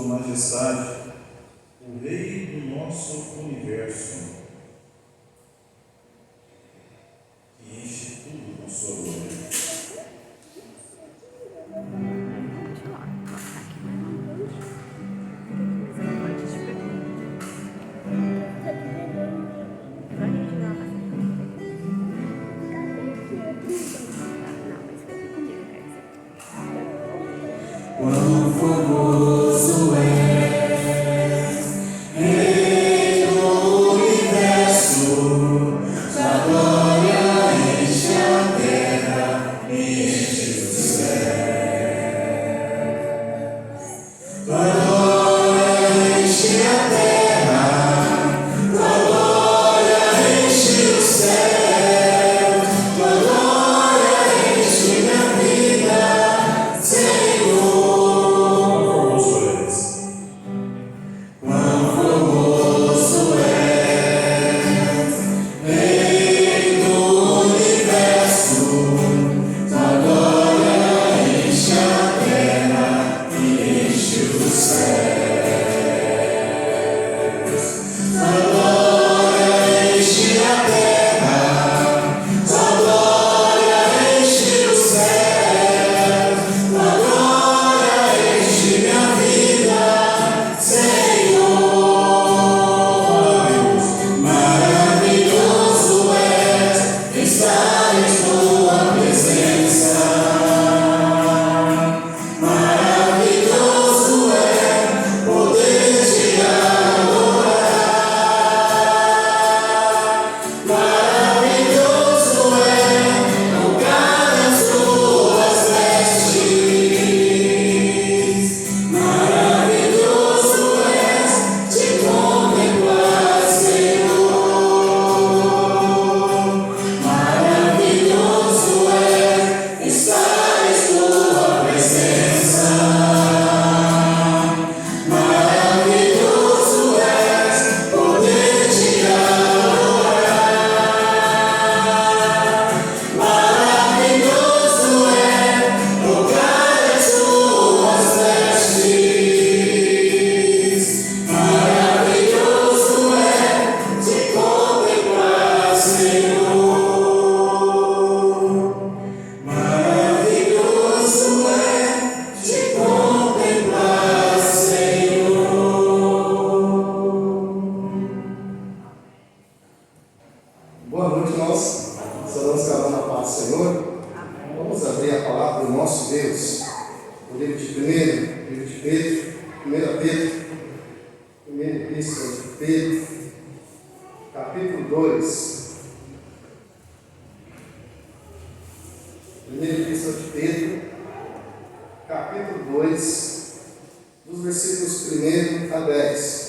majestade, o Rei do nosso universo, que enche tudo com sua glória. Quão famoso és, Rei do universo, tua glória enche a terra e enche o céu. Tua glória enche a terra, tua glória enche o céu, tua glória enche minha vida, Senhor. Boa noite, irmãos. Saudamos cada um na paz do Senhor. Vamos abrir a palavra do nosso Deus. O livro de livro de Pedro, 1 Pedro, 1 Epístola de Pedro, capítulo 2. 1 Epístola de Pedro, capítulo 2, dos versículos 1 a 10.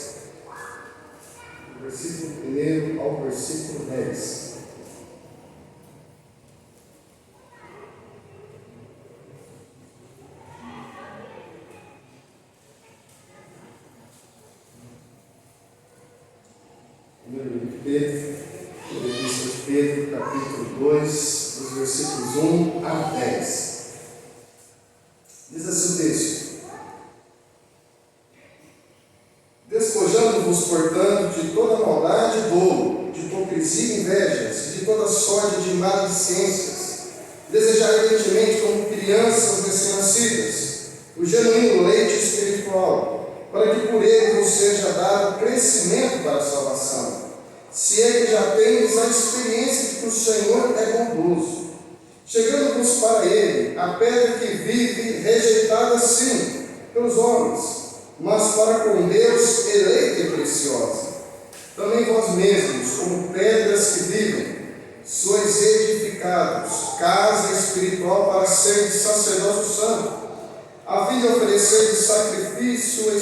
Versículo 1 ao versículo 10. Epístola de Pedro, capítulo 2, dos versículos 1 a 10. Diz assim o texto: despojando-vos, portanto, de toda maldade e dolo, de hipocrisia e invejas, de toda sorte de maledicências, desejai ardentemente, como crianças recém-nascidas, o genuíno leite espiritual, para que por ele vos seja dado crescimento para a salvação, se é que já tendes a experiência de que o Senhor é bondoso, chegando-vos para ele, a pedra que vive, rejeitada sim pelos homens, mas para com Deus eleita e preciosa. Também vós mesmos, como pedras que vivem, sois edificados, casa espiritual para seres sacerdócio santo, a fim de oferecer sacrifícios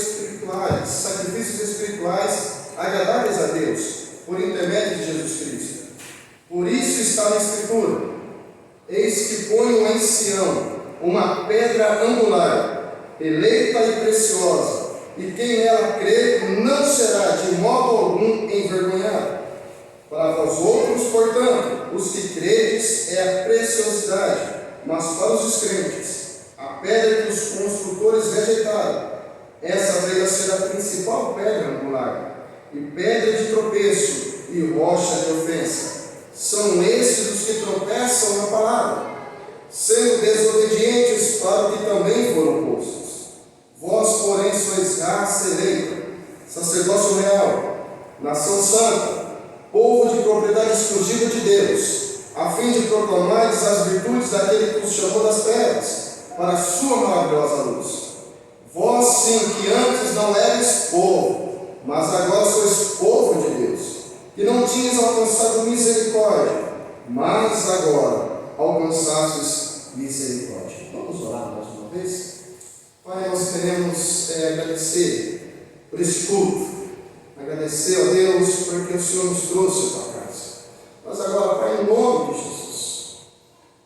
espirituais agradáveis a Deus, por intermédio de Jesus Cristo. Por isso está na Escritura: eis que ponho em Sião uma pedra angular, eleita e preciosa, e quem nela crê não será de modo algum envergonhado. Para vós outros, portanto, os que credes, é a preciosidade, mas para os descrentes, a pedra que os construtores rejeitaram, Essa veio a ser a principal pedra angular, e pedra de tropeço e rocha de ofensa. São esses os que tropeçam na palavra, sendo desobedientes para o que também foram postos. Vós, porém, sois raça eleita, sacerdócio real, nação santa, povo de propriedade exclusiva de Deus, a fim de proclamardes as virtudes daquele que os chamou das trevas, para a sua maravilhosa luz. Vós, sim, que antes não eres povo, mas agora sois povo de Deus, que não tinhas alcançado misericórdia, mas agora alcançastes misericórdia. Vamos orar mais uma vez? Pai, nós queremos agradecer por este culto, agradecer a Deus porque o Senhor nos trouxe a tua casa. Mas agora, Pai, em nome de Jesus,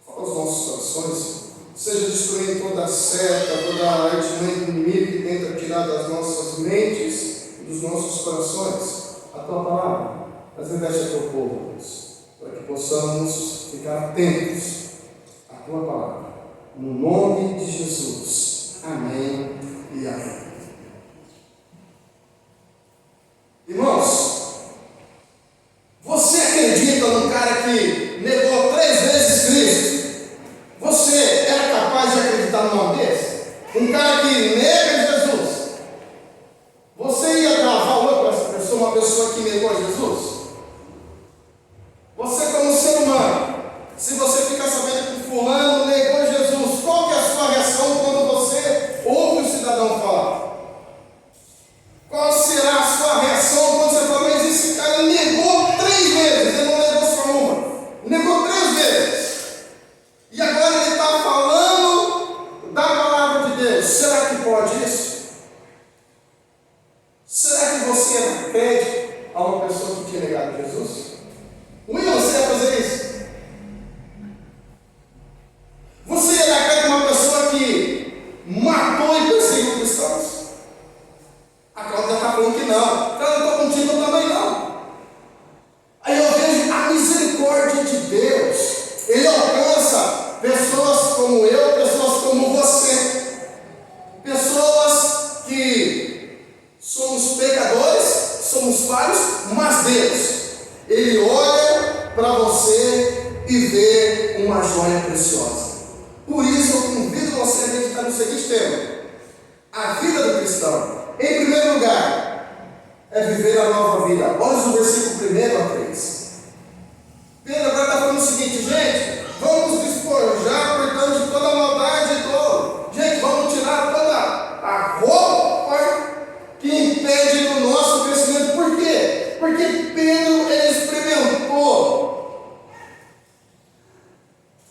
fala os nossos corações, seja destruindo toda a seta, toda a artimanha do inimigo que tenta tirar das nossas mentes e dos nossos corações a tua palavra, mas reveste a teu povo, Deus, para que possamos ficar atentos à tua palavra. No nome de Jesus. Amém e amém. Irmãos, você acredita num cara que negou 3 vezes Cristo? Você era capaz de acreditar numa desse? Um cara que nega Jesus? Você ia dar valor para essa pessoa, uma pessoa que negou Jesus? Você, como ser humano, se você ficar sabendo que fulano negou Jesus, qual que é a sua reação quando você ouve o cidadão falar? Qual será a sua reação quando você fala, mas esse cara negou 3 vezes, ele não negou só uma, negou 3 vezes. E agora ele está falando da palavra de Deus. Será que pode isso? Será que você pede a uma pessoa que tinha negado Jesus? Will, você ia fazer isso? Você ia dar crédito a uma pessoa que matou e perseguiu cristãos? A Cláudia está falando que não. Cara, eu estou contigo, eu também não. Aí eu vejo a misericórdia de Deus. Ele alcança pessoas como eu, pessoas como você. Pessoas que somos pecadores, somos falhos, mas Deus, Ele olha para você e vê uma joia preciosa. Por isso eu convido você a meditar no seguinte tema: a vida do cristão. Em primeiro lugar, é viver a nova vida. Olha o versículo 1-3. Pedro agora está falando o seguinte, gente, vamos despojar, portanto, de toda a maldade e dolo. Gente, vamos tirar toda a roupa que impede do nosso crescimento. Por quê? Porque Pedro, ele experimentou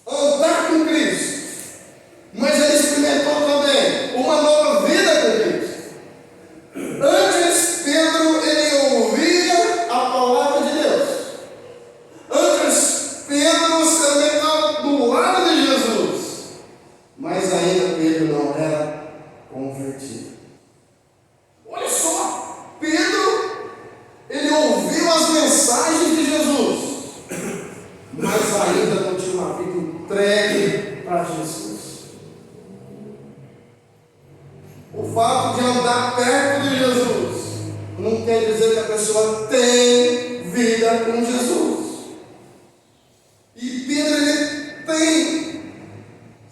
andar com Cristo, mas ele experimentou também uma nova vida com Cristo. Antes, Pedro, ele ouvia a palavra de Deus. Antes, Pedro também estava do lado de Jesus. Mas ainda Pedro não era convertido. Olha só, Pedro, ele ouviu as mensagens de Jesus, mas ainda não tinha uma vida entregue para Jesus. O fato de andar perto de Jesus não quer dizer que a pessoa tem vida com Jesus. E Pedro, ele tem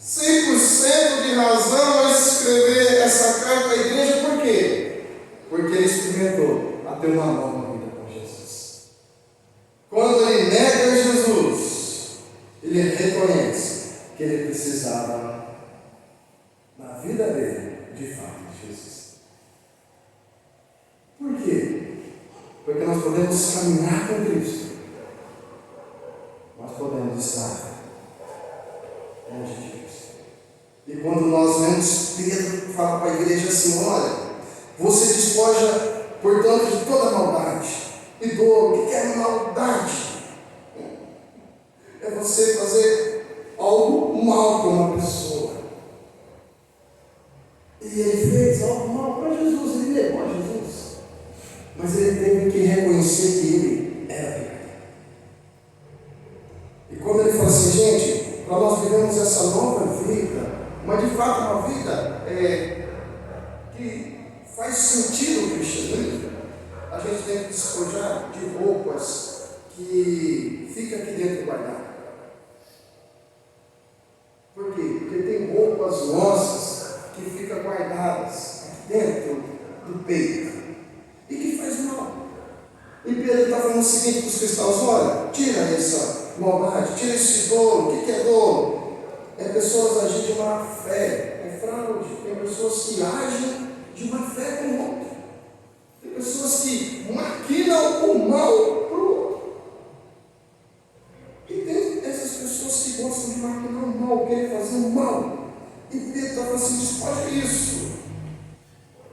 100% de razão ao escrever essa carta à igreja. Por quê? Porque ele experimentou a ter uma nova vida com Jesus. Quando ele nega Jesus, ele reconhece que ele precisava, na vida dele, de fato, de Jesus. Por quê? Porque nós podemos caminhar com Cristo, nós podemos estar longe de Cristo. E quando nós vemos Pedro falar para a igreja assim, olha, você despoja, portanto, de toda maldade e dolo. O que é maldade? É você fazer algo mal para uma pessoa. E ele fez algo mal para Jesus, ele negou a Jesus. Mas ele teve que reconhecer que ele era pecador. E quando ele fala assim, gente, para nós vivemos essa nova vida, mas de fato uma vida que sentido o cristianismo, a gente tem que despojar de roupas que ficam aqui dentro guardadas. Por quê? Porque tem roupas nossas que ficam guardadas aqui dentro do peito e que faz mal. E Pedro está falando o seguinte para os cristãos: olha, tira essa maldade, tira esse dolo. O que é dolo? É pessoas agir de má fé, é fraude. Tem pessoas que agem de má fé com o outro. Tem pessoas que maquinam o mal para o outro. E tem essas pessoas que gostam de maquinar o mal, querem fazer o mal. E Pedro está falando assim: despoja isso.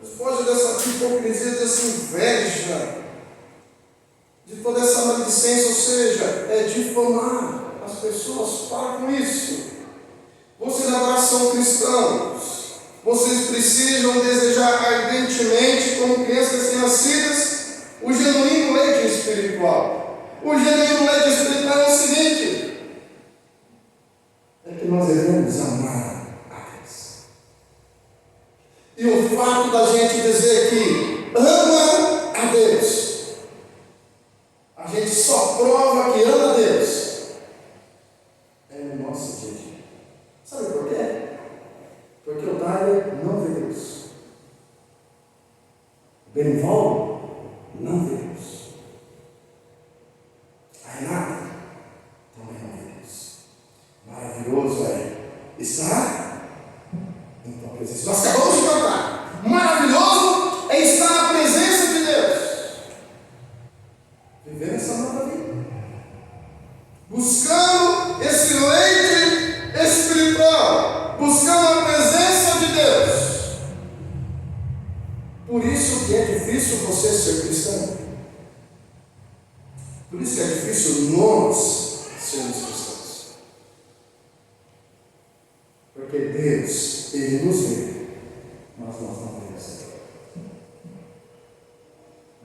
Despoja dessa hipocrisia, dessa inveja, de toda essa maledicência, ou seja, é difamar as pessoas. Para com isso. Vocês agora são cristãos. Vocês precisam desejar ardentemente, como crianças recém-nascidas, o genuíno leite espiritual. O genuíno leite espiritual é o seguinte: é que nós devemos amar a Deus. E o fato da gente dizer que ama a Deus, a gente só prova que ama a Deus é no nosso dia a dia. Sabe por quê? Porque o Tyler não vê Deus. O Benival não vê Deus. A Renata também não vê Deus. Maravilhoso é estar em tua presença. Nós acabamos de cantar. Maravilhoso é estar na presença de Deus. Viver essa nova vida. Buscando esse leite espiritual. Buscando a presença de Deus. Por isso que é difícil você ser cristão. Por isso que é difícil nós sermos cristãos. Porque Deus, Ele nos vê, mas nós não vemos Ele.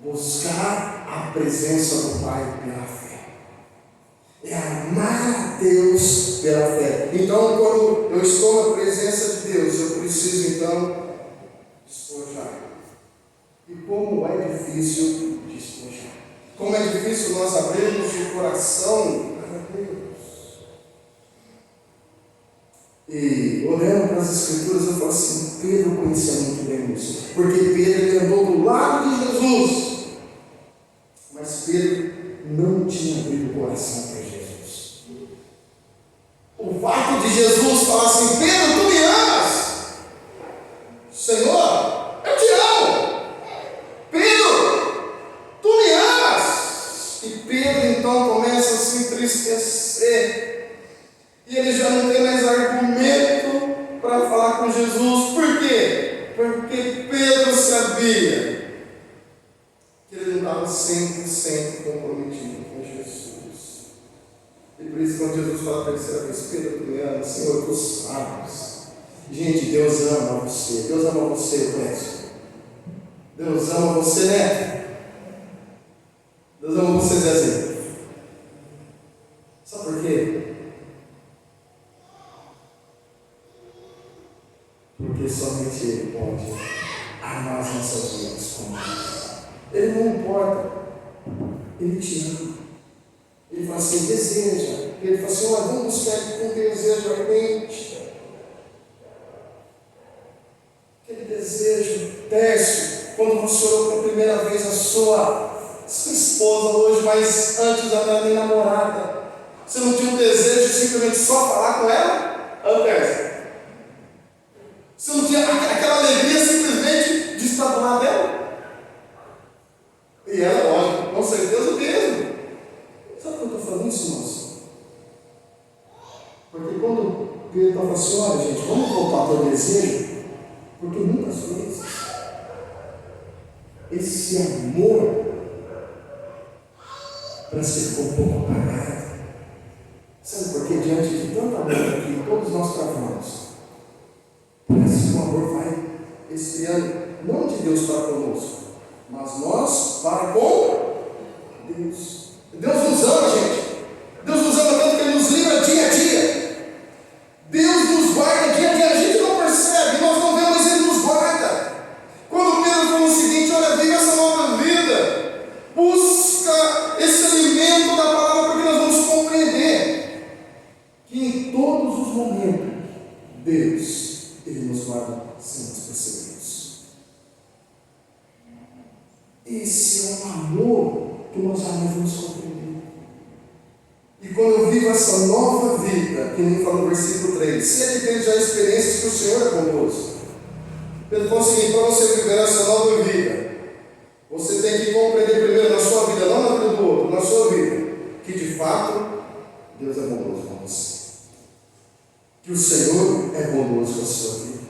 Buscar a presença do Pai pela fé. É amar a Deus pela fé. Então, quando eu estou na presença de Deus, eu preciso então despojar. E como é difícil despojar. Como é difícil nós abrirmos o coração para Deus. E olhando para as Escrituras, eu falo assim: Pedro conhecia muito bem isso. Porque Pedro andou do lado de Jesus. Mas Pedro não tinha abrido o coração para Jesus. O fato de Jesus falar assim: Pedro, tu me amas? Senhor, eu te amo. Pedro, tu me amas? E Pedro então começa a se entristecer. E ele já não tem mais argumento para falar com Jesus. Por quê? Porque Pedro sabia que ele não estava 100% comprometido com Jesus. E por isso, quando Jesus fala a terceira vez: Pedro, tu me amas? Senhor, tu sabes. Gente, Deus ama você. Deus ama você, Clécio. Deus ama você, Neto. Deus ama você, Zezinho. Sabe por quê? Porque somente Ele pode amar as nossas vidas como Deus. Ele não importa. Ele te ama. Ele fala assim: deseja. Ele fala assim: olha, vamos buscar com desejo ardente. Aquele desejo, Tércio, quando você olhou pela primeira vez a sua esposa hoje, mas antes ela não era nem namorada, você não tinha um desejo de simplesmente só falar com ela? Tércio, você não tinha aquela alegria simplesmente de estar do lado dela? E ela, lógico, com certeza mesmo. Sabe por que eu estou falando isso, irmãos? Porque quando Pedro estava assim: olha, gente, vamos voltar para o desejo, porque muitas vezes esse amor parece que ficou um pouco apagado. Sabe por quê? Diante de tanto amor que todos nós travamos, parece que o amor vai esfriando, não de Deus para conosco, mas nós para com Deus. Deus nos ama, gente. Deus nos ama tanto que Ele nos livra dia a dia. Deus nos guarda dia a dia. A gente não percebe, nós não vemos, mas Ele nos guarda. Quando Pedro falou o seguinte: Esse é um amor que nós jamais vamos compreender. E quando eu vivo essa nova vida, que nem fala no versículo 3, se ele tem já experiência de que o Senhor é bondoso, Pedro falou o seguinte: para você viver essa nova vida, você tem que compreender primeiro na sua vida, não na vida do outro, na sua vida, que de fato Deus é bondoso com você. Que o Senhor é bondoso com a sua vida.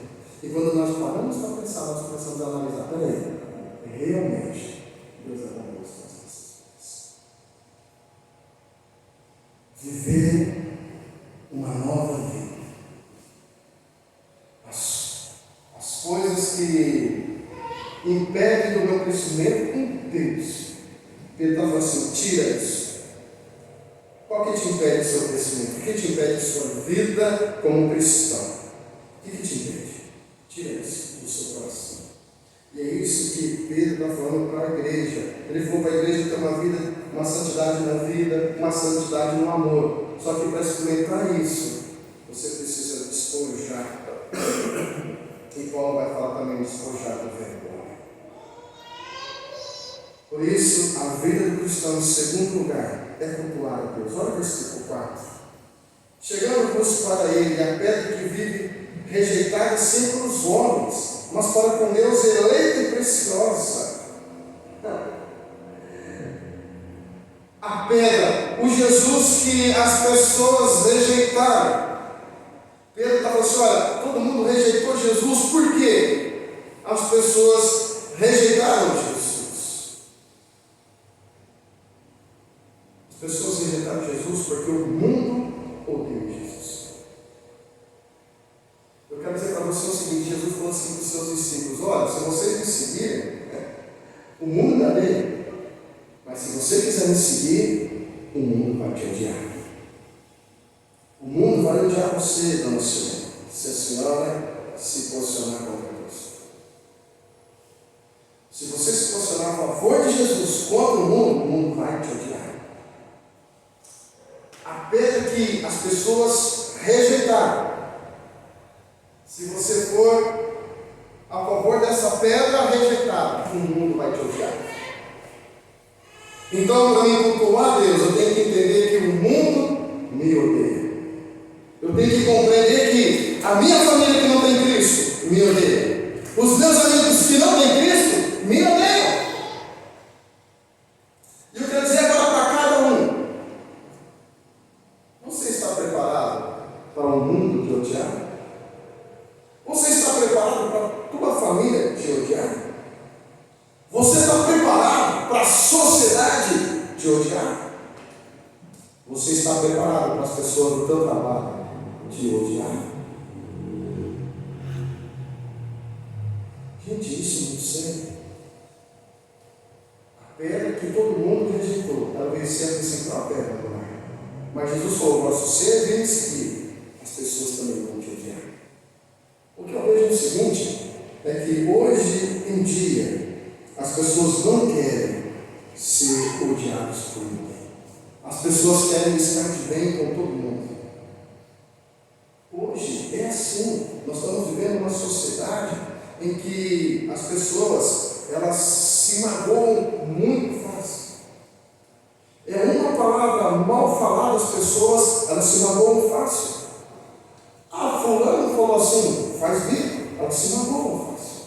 E quando nós paramos para pensar, nós começamos a analisar: peraí, realmente Deus é bondoso com as nossas vidas. Viver uma nova vida. As coisas que impedem do meu crescimento com Deus. Ele está falando assim: tira isso. Qual que te impede do seu crescimento? O que te impede da sua vida como cristão? O que te impede? Tira isso do seu coração. E é isso que Pedro está falando para a igreja. Ele falou para a igreja ter uma vida, uma santidade na vida, uma santidade no amor. Só que para experimentar isso, você precisa despojar. E Paulo vai falar também despojar da vergonha. Por isso, a vida do cristão, em segundo lugar, é cultuar a Deus. Olha o versículo 4. Chegando-vos para ele, a pedra que vive rejeitada sim pelos homens, mas para com Deus eleita e preciosa. A pedra, o Jesus que as pessoas rejeitaram. Pedro está falando assim: olha, todo mundo rejeitou Jesus, por quê? As pessoas rejeitaram Jesus. As pessoas rejeitaram Jesus porque o mundo odeia Jesus. Eu quero dizer para você o seguinte: Jesus falou assim para os seus discípulos: olha, se vocês me seguirem, o mundo é dele, mas se você quiser me seguir, o mundo vai te odiar. O mundo vai odiar você, dona Silvia, se a senhora se posicionar contra Deus. Se você se posicionar a favor de Jesus contra o mundo vai te odiar. A pedra que as pessoas rejeitaram, se você for a favor dessa pedra rejeitada, o mundo vai te odiar. Então, para me cultuar a Deus, eu tenho que entender que o mundo me odeia. Eu tenho que compreender que a minha família que não tem Cristo me odeia. Os meus amigos que não têm Cristo me odeiam. E eu quero dizer agora para cada um: você está preparado para um mundo te odiar? Você está preparado para a tua família te odiar? Você está preparado para a sociedade te odiar? Você está preparado para as pessoas do teu trabalho te odiar? Gente, isso é muito sério. A pedra que todo mundo rejeitou, ela veio ser a principal pedra do mar. Mas Jesus falou: para você vir seguir, as pessoas também vão te odiar. O que eu vejo é o seguinte: é que hoje em dia as pessoas não querem ser odiadas por ninguém. As pessoas querem estar de bem com todo mundo. Hoje é assim. Nós estamos vivendo uma sociedade em que as pessoas, elas se magoam muito fácil. É uma palavra mal falada, as pessoas, elas se magoam fácil. Ah, fulano falou assim, faz bico, elas se magoam fácil.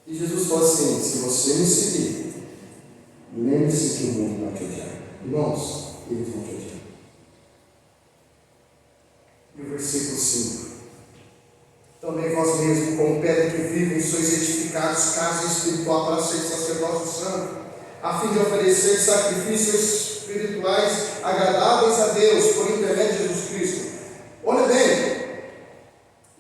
E Jesus falou assim: se você me seguir, lembre-se que o mundo vai te odiar. Irmãos, eles vão te odiar. E o versículo 5: também vós mesmos, como pedra que vivem, sois edificados casa espiritual para ser sacerdócio santo, a fim de oferecer sacrifícios espirituais agradáveis a Deus por intermédio de Jesus Cristo. Olha bem,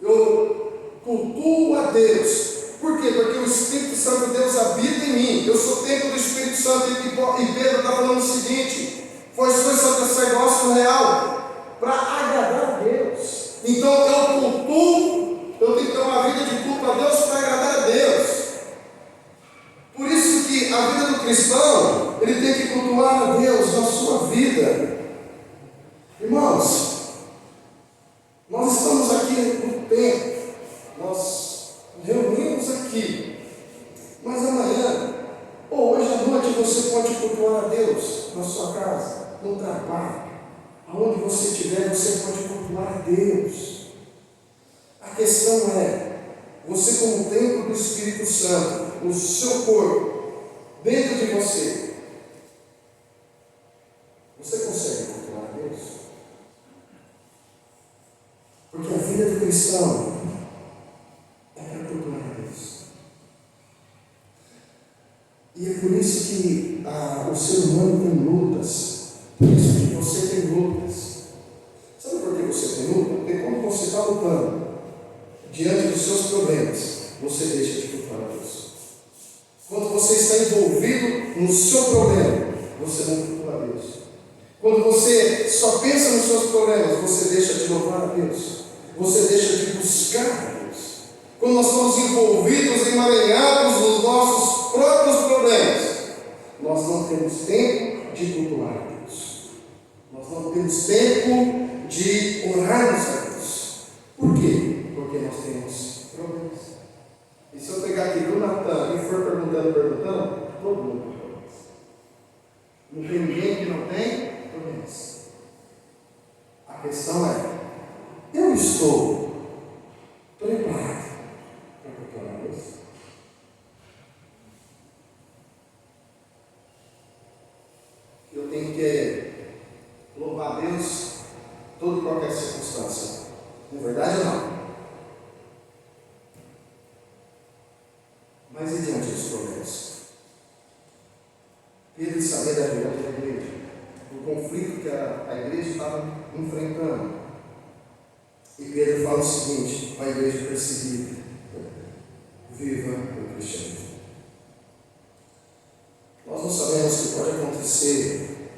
eu cultuo a Deus. Por quê? Porque o Espírito Santo de Deus habita em mim. Eu sou templo do Espírito Santo. E Pedro está falando o seguinte: pois sois sacerdócio real para agradar a Deus. Então eu cultuo, eu tenho que ter uma vida de culto a Deus para agradar a Deus. Por isso que a vida do cristão, ele tem que cultuar a Deus na sua vida. Irmãos, nós estamos aqui no templo, nós reunimos aqui, mas amanhã pode cultuar a Deus na sua casa, no trabalho, aonde você estiver, você pode cultuar a Deus. A questão é, você como templo do Espírito Santo, o seu corpo, dentro de você, você consegue cultuar a Deus? Porque a vida do cristão é para cultuar a Deus. E é por isso que o ser humano tem lutas. Por isso que você tem lutas. Sabe por que você tem luta? Porque quando você está lutando diante dos seus problemas, você deixa de cultuar a Deus. Quando você está envolvido no seu problema, você não cultua a Deus. Quando você só pensa nos seus problemas, você deixa de louvar a Deus. Você deixa de buscar a Deus. Quando nós estamos envolvidos, emaranhados nos nossos próprios problemas, nós não temos tempo de cultuar a Deus. Nós não temos tempo de orarmos a Deus. Por quê? Porque nós temos problemas. E se eu pegar aqui do Natan e for perguntando, todo mundo tem problemas. Não tem ninguém que não tem problemas. A questão é, eu estou preparado para cultuar a Deus? Eu tenho que louvar a Deus toda e qualquer circunstância. Não é verdade ou não? Mas e diante dos problemas? Pedro sabia da vida da igreja, o conflito que a igreja estava enfrentando. E Pedro fala o seguinte: a igreja perseguida, viva o cristianismo. Nós não sabemos o que pode acontecer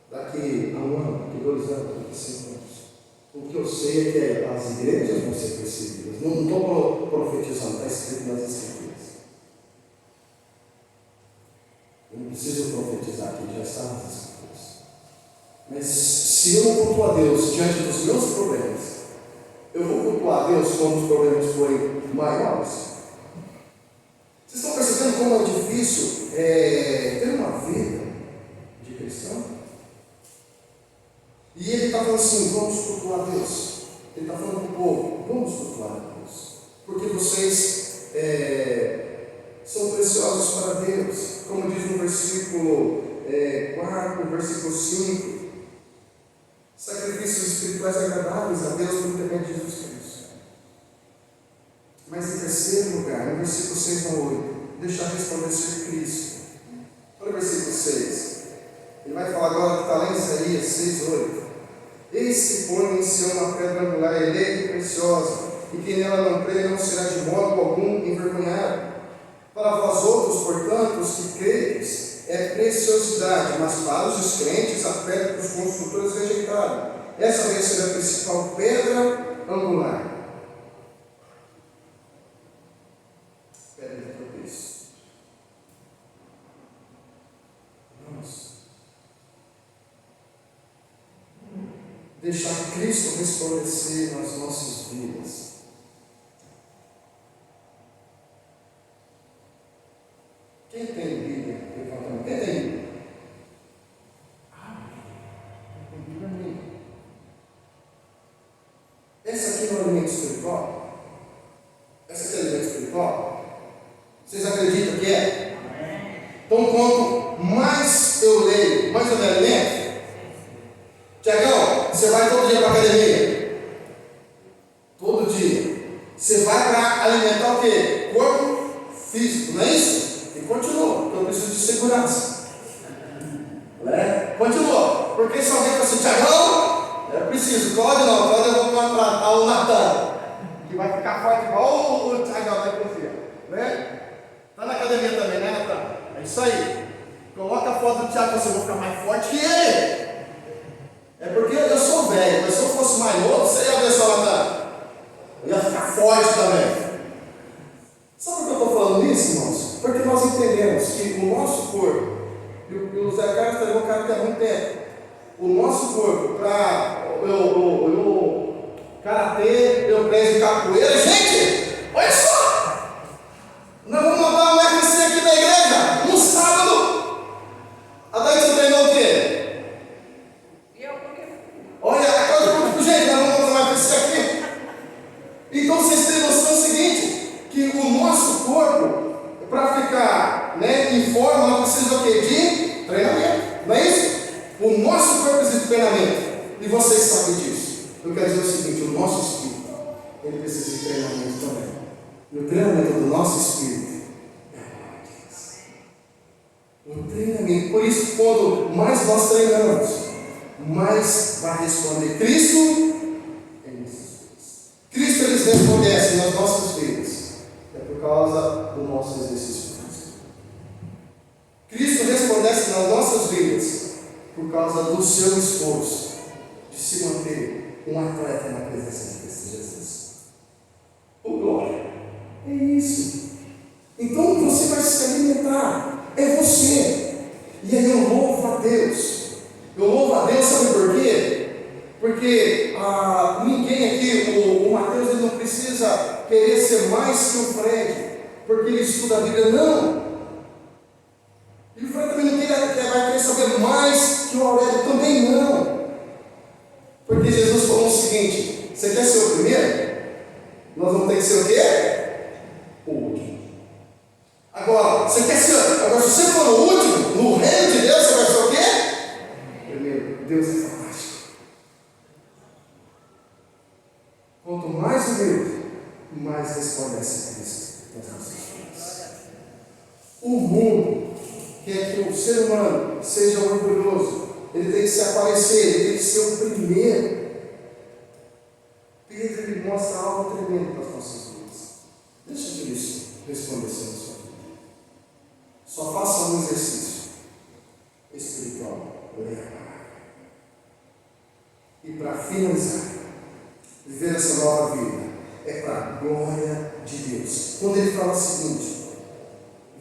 daqui a um ano, daqui a 2 anos, daqui a 5 anos. O que eu sei é que as igrejas vão ser perseguidas. Não estou profetizando, está escrito nas Escrituras. Eu não preciso profetizar aqui, já está nas Escrituras. Mas se eu não cultuo a Deus diante dos meus problemas, eu vou cultuar a Deus quando os problemas forem maiores? Vocês estão percebendo como é difícil ter uma vida de cristão? E ele está falando assim: vamos cultuar a Deus. Ele está falando para o povo: vamos cultuar a Deus, porque vocês são preciosos para Deus, como diz no versículo 4, versículo 5. Sacrifícios espirituais agradáveis a Deus por intermédio de Jesus Cristo. Mas em terceiro lugar, no versículo 6 a 8, deixar resplandecer Cristo. Olha o versículo 6. Ele vai falar agora que está lá em Isaías 6, 8. Eis que põe em Sião uma pedra angular, eleita e preciosa, e quem nela não crê não será de modo algum envergonhado. Para vós outros, portanto, os que credes, é preciosidade, mas para os descrentes, a pedra que os construtores rejeitaram. Essa vai ser a principal pedra angular. Pedra de tropeço. Vamos deixar Cristo resplandecer nas nossas vidas. Quem tem Bíblia? Quem tem Bíblia? Tem Bíblia minha. Essa aqui não é alimento espiritual? Essa aqui é alimento espiritual? Vocês acreditam que é? Então, quanto mais eu leio, mais eu me alimento. Tiagão, você vai todo dia para a academia? Todo dia. Você vai para alimentar o quê? Corpo físico, não é isso? E continua, porque eu preciso de segurança. Continua. Porque se alguém fala assim: Tiagão, eu preciso, Cláudio não, Cláudio eu vou contratar o Natan, que vai ficar forte igual o Tiagão vai confiar. Está na academia também, né, Natan? É isso aí. Coloca a foto do Tiago, eu vou ficar mais forte que ele. É porque eu sou velho, mas se eu fosse mais novo, você ia ver só, Natan. Eu ia ficar forte também. Sabe por que eu estou falando isso, irmãos? Porque nós entendemos que o nosso corpo, e o Zé Carlos está levando o cara há muito tempo, o nosso corpo para o karatê, eu preso de capoeira, gente, olha só! Nós vamos montar um UFC aqui na igreja, no sábado, forma, nós precisamos o quê? De treinamento. Não é isso? O nosso corpo precisa de treinamento. E vocês sabem disso. Eu quero dizer o seguinte: o nosso espírito, ele precisa de treinamento também. E o treinamento do nosso espírito é a palavra de Deus. O treinamento. Por isso, quanto mais nós treinamos, mais vai responder Cristo em nossas vidas. Cristo, ele resplandece nas nossas vidas. É por causa do nosso exercício físico. Cristo resplandece nas nossas vidas por causa do seu esforço de se manter um atleta na presença de Cristo Jesus. O glória. É isso. Então você vai se alimentar. É você. E aí eu louvo a Deus. Eu louvo a Deus, sabe por quê? Porque ninguém aqui, o Mateus, ele não precisa querer ser mais que o Fred, porque ele estuda a Bíblia, não. E o Fred também não vai querer saber mais que o Aurélio, também não. Porque Jesus falou o seguinte: você quer ser o primeiro? Nós vamos ter que ser o quê? O último. Agora, se você for o último, no reino de Deus, você vai ser o quê? Primeiro. Deus é fantástico. Quanto mais humilde, mais resplandece Cristo nas nossas vidas. O mundo quer que o ser humano seja orgulhoso. Ele tem que se aparecer, ele tem que ser o primeiro. Pedro, ele mostra algo tremendo para as nossas vidas. Deixa Cristo resplandecer na sua vida. Só faça um exercício espiritual. Leia a palavra. E para finalizar, viver essa nova vida é para a glória de Deus. Quando ele fala o seguinte: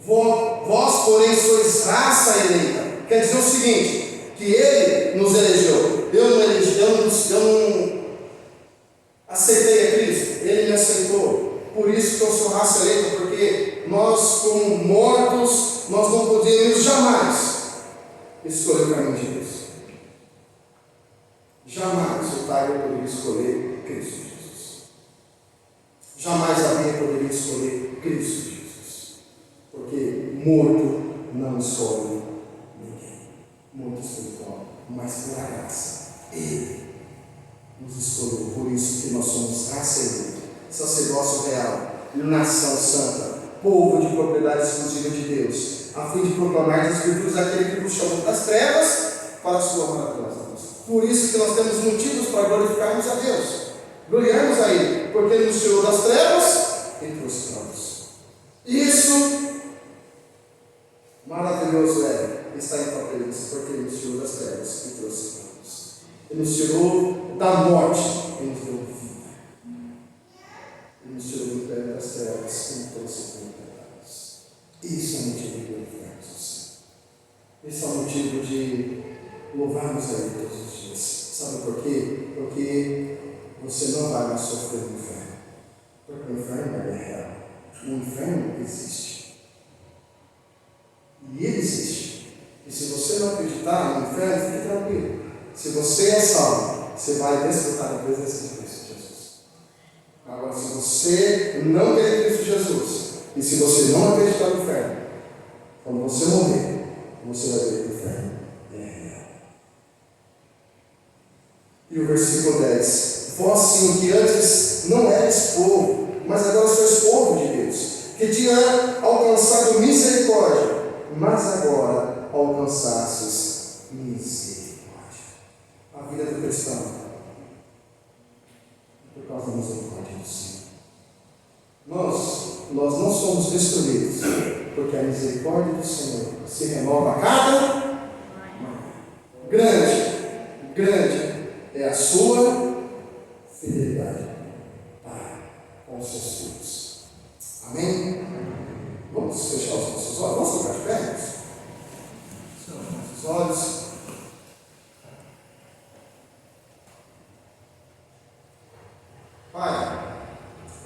vós, porém, sois raça eleita. Quer dizer o seguinte: que ele nos elegeu. Eu não aceitei a Cristo, ele me aceitou. Por isso que eu sou raça eleita, porque nós, como mortos, nós não podemos jamais escolher o caminho de Deus. Jamais o Tiger poderia escolher Cristo Jesus. Jamais a Bia poderia escolher Cristo Jesus. Porque morto não escolhe ninguém. Morto espiritual, mas pela graça. Ele nos escolheu. Por isso que nós somos raça eleita, sacerdócio real, nação santa, povo de propriedade exclusiva de Deus, a fim de proclamar as virtudes daquele que nos chamou das trevas para a sua maravilhosa luz. Por isso que nós temos motivos para glorificarmos a Deus, gloriarmos a Ele, porque Ele nos tirou das trevas e trouxe para a luz. Isso maravilhoso está em tua presença, porque Ele nos tirou das trevas e trouxe para a luz. Ele nos tirou da morte e nos deu vida. Ele nos tirou do império das trevas e nos trouxe para o império da luz. Isso é motivo de glorificarmos o Senhor. Esse é o motivo de louvarmos a Ele todos os dias. Sabe por quê? Porque você não vai mais sofrer no inferno. Porque o inferno é real. O inferno existe. E ele existe. E se você não acreditar no inferno, fique tranquilo. Se você é salvo, você vai desfrutar da presença de Cristo Jesus. Agora, se você não quer Cristo Jesus, e se você não acreditar no inferno, quando você morrer, você vai ver que o inferno é real. E o versículo 10: vós sim, que antes não eres povo, mas agora sois povo de Deus, que tinha alcançado misericórdia, mas agora alcançastes misericórdia. A vida do cristão é por causa da misericórdia do Senhor. Nós não somos destruídos, porque a misericórdia do Senhor se renova a cada manhã. Grande é a sua fidelidade para com os seus filhos. Amém? Vamos fechar os nossos olhos. Vamos ficar de pé? Fechar os nossos olhos. Pai,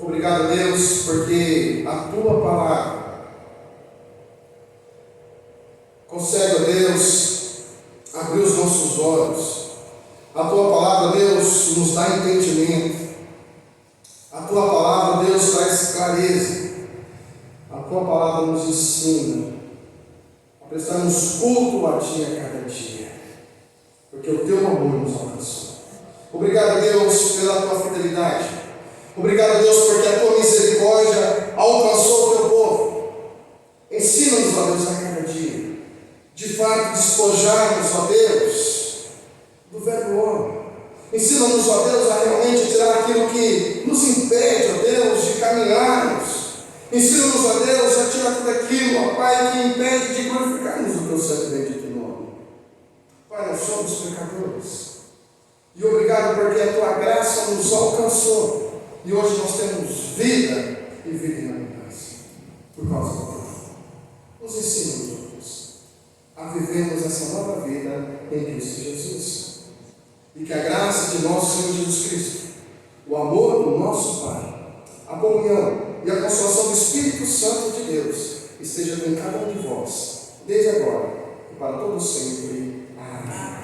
obrigado, Deus, porque a tua palavra consegue, ó Deus, abrir os nossos olhos. A tua palavra, Deus, nos dá entendimento. A tua palavra, Deus, traz clareza. A tua palavra nos ensina. prestamos culto a Ti a cada dia, porque o Teu amor nos alcançou. Obrigado, Deus, pela Tua fidelidade. Obrigado, Deus, porque a Tua misericórdia alcançou o Teu povo. Ensina-nos, ó Deus, a cada dia, de fato, despojar-nos, ó Deus, do velho homem. Ensina-nos, ó Deus, a realmente tirar aquilo que nos impede, ó Deus, de caminharmos. Ensina-nos, ó Deus, a tirar tudo aquilo, ó Pai, que impede de glorificarmos o Teu santo e bendito nome. Pai, nós somos pecadores. E obrigado porque a Tua graça nos alcançou. E hoje nós temos vida e vida em abundância. Por causa do Teu nome. Nos ensina, Deus, a vivermos essa nova vida em Cristo Jesus. E que a graça de nosso Senhor Jesus Cristo, o amor do nosso Pai, a comunhão e a consolação do Espírito Santo de Deus esteja com cada um de vós, desde agora e para todo sempre. Amém.